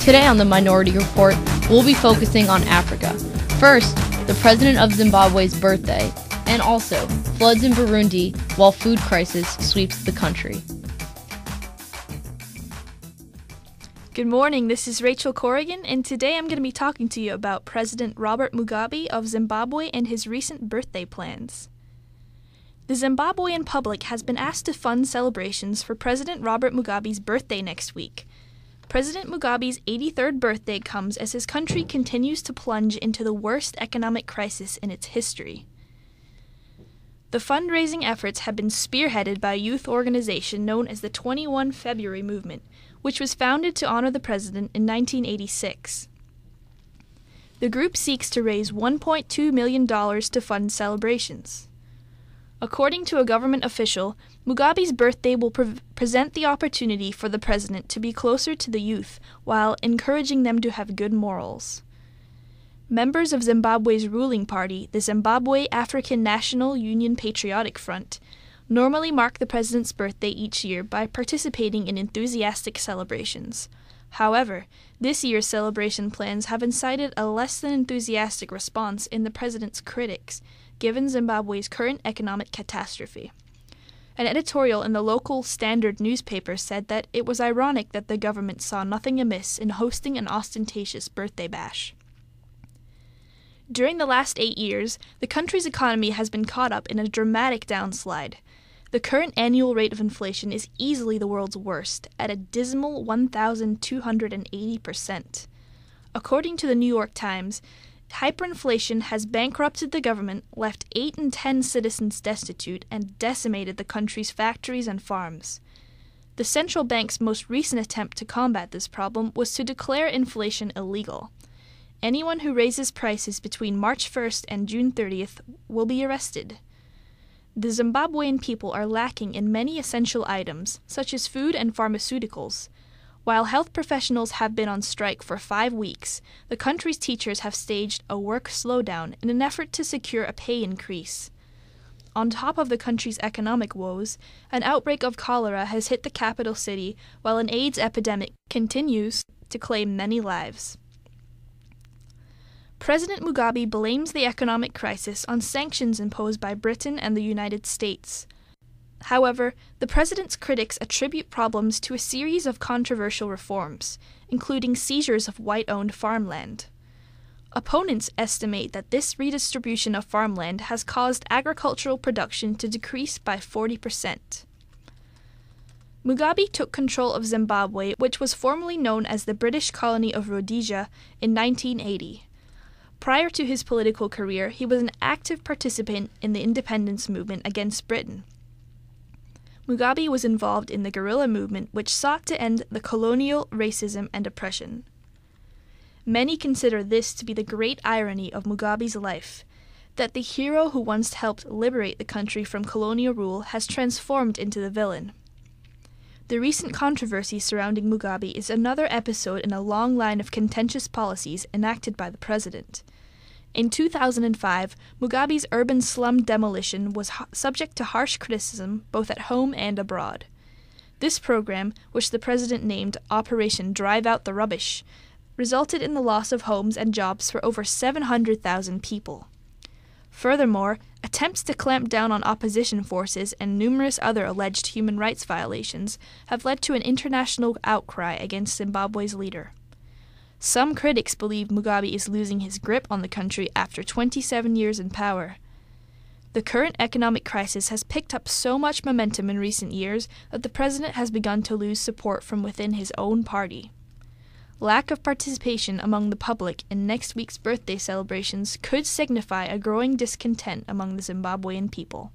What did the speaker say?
Today on the Minority Report, we'll be focusing on Africa. First, the president of Zimbabwe's birthday, and also floods in Burundi while food crisis sweeps the country. Good morning, this is Rachel Corrigan, and today I'm going to be talking to you about President Robert Mugabe of Zimbabwe and his recent birthday plans. The Zimbabwean public has been asked to fund celebrations for President Robert Mugabe's birthday next week. President Mugabe's 83rd birthday comes as his country continues to plunge into the worst economic crisis in its history. The fundraising efforts have been spearheaded by a youth organization known as the 21 February Movement, which was founded to honor the president in 1986. The group seeks to raise $1.2 million to fund celebrations. According to a government official, Mugabe's birthday will present the opportunity for the president to be closer to the youth while encouraging them to have good morals. Members of Zimbabwe's ruling party, the Zimbabwe African National Union Patriotic Front, normally mark the president's birthday each year by participating in enthusiastic celebrations. However, this year's celebration plans have incited a less than enthusiastic response in the president's critics, given Zimbabwe's current economic catastrophe. An editorial in the local Standard newspaper said that it was ironic that the government saw nothing amiss in hosting an ostentatious birthday bash. During the last 8 years, the country's economy has been caught up in a dramatic downslide. The current annual rate of inflation is easily the world's worst, at a dismal 1,280%. According to the New York Times, hyperinflation has bankrupted the government, left 8 in 10 citizens destitute, and decimated the country's factories and farms. The central bank's most recent attempt to combat this problem was to declare inflation illegal. Anyone who raises prices between March 1st and June 30th will be arrested. The Zimbabwean people are lacking in many essential items, such as food and pharmaceuticals. While health professionals have been on strike for 5 weeks, the country's teachers have staged a work slowdown in an effort to secure a pay increase. On top of the country's economic woes, an outbreak of cholera has hit the capital city, while an AIDS epidemic continues to claim many lives. President Mugabe blames the economic crisis on sanctions imposed by Britain and the United States. However, the president's critics attribute problems to a series of controversial reforms, including seizures of white-owned farmland. Opponents estimate that this redistribution of farmland has caused agricultural production to decrease by 40%. Mugabe took control of Zimbabwe, which was formerly known as the British colony of Rhodesia, in 1980. Prior to his political career, he was an active participant in the independence movement against Britain. Mugabe was involved in the guerrilla movement, which sought to end the colonial racism and oppression. Many consider this to be the great irony of Mugabe's life, that the hero who once helped liberate the country from colonial rule has transformed into the villain. The recent controversy surrounding Mugabe is another episode in a long line of contentious policies enacted by the president. In 2005, Mugabe's urban slum demolition was subject to harsh criticism both at home and abroad. This program, which the president named Operation Drive Out the Rubbish, resulted in the loss of homes and jobs for over 700,000 people. Furthermore, attempts to clamp down on opposition forces and numerous other alleged human rights violations have led to an international outcry against Zimbabwe's leader. Some critics believe Mugabe is losing his grip on the country after 27 years in power. The current economic crisis has picked up so much momentum in recent years that the president has begun to lose support from within his own party. Lack of participation among the public in next week's birthday celebrations could signify a growing discontent among the Zimbabwean people.